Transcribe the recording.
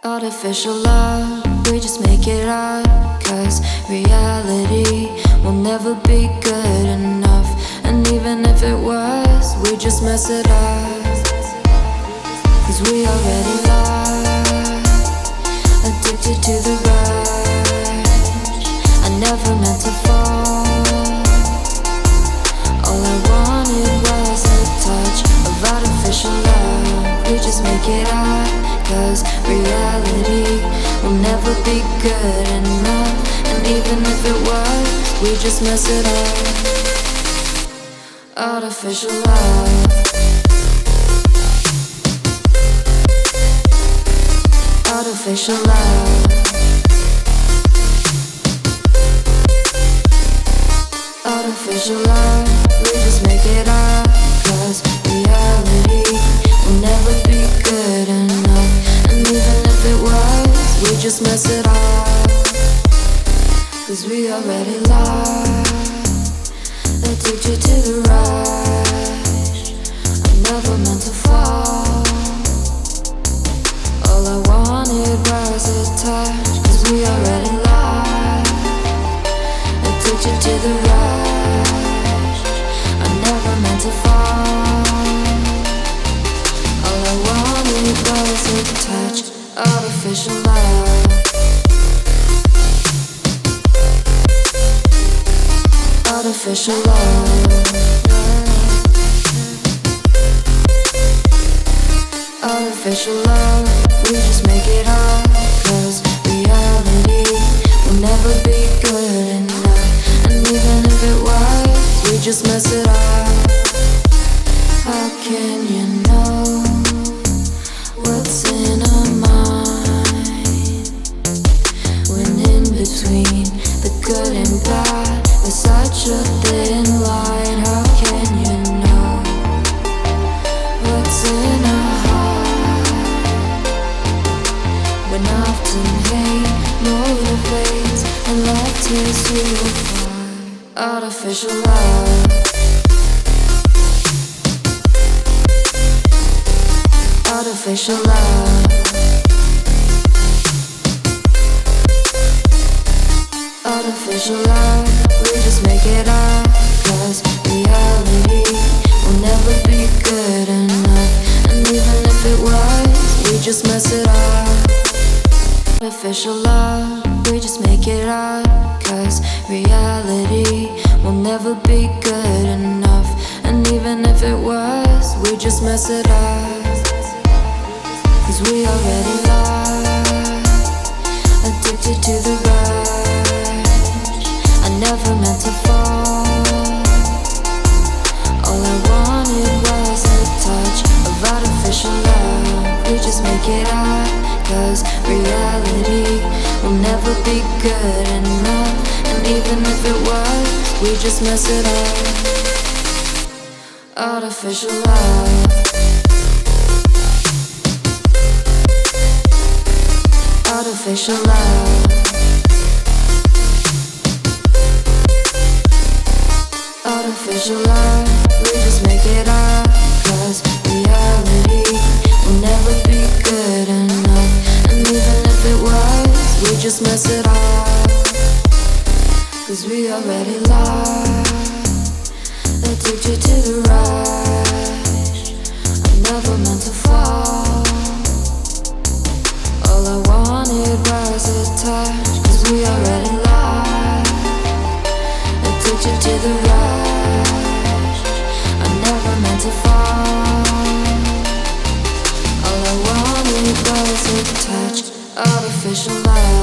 Artificial love, we just make it up. Cause reality will never be good enough. And even if it was, we just mess it up. Cause we already lost, addicted to the rush. I never meant to fall. All I wanted was a touch of artificial love. We just make it up. Cause reality will never be good enough. And even if it was, we just mess it up. Artificial love. Artificial love. Artificial love. We just make it up. Cause reality will never be good enough. And even if it was, we just mess it up. Cause we already lost, addicted to the rush. I never meant to fall. All I wanted was a touch. Cause we already lost, addicted to the rush. I never meant to fall. All I wanted was a touch. Artificial love. Artificial love. Artificial love. We just make it up. Cause reality will never be good enough. And even if it was, we just mess it up. How can you know what's in our mind when in between the good and bad there's such a thin line? How can you know what's in our heart when often hate motivates and love tears you apart? Artificial love. Artificial love. Artificial love. We just make it up. Cause reality will never be good enough. And even if it was, we just mess it up. Artificial love. We just make it up. Cause reality will never be good enough. And even if it was, we just mess it up. Cause we already lost, addicted to the rush. I never meant to fall. All I wanted was a touch of artificial love. We just make it up. Cause reality will never be good enough. And even if it was, we just mess it up. Artificial love. Artificial love. Artificial love. We just make it up. Cause reality will never be good enough. And even if it was, we just mess it up. Cause we already lost, addicted to the rush. I never meant to fall. All I wanted was a touch. Cause we already lost, addicted to the rush. I never meant to fall. All I wanted was a touch. Artificial love.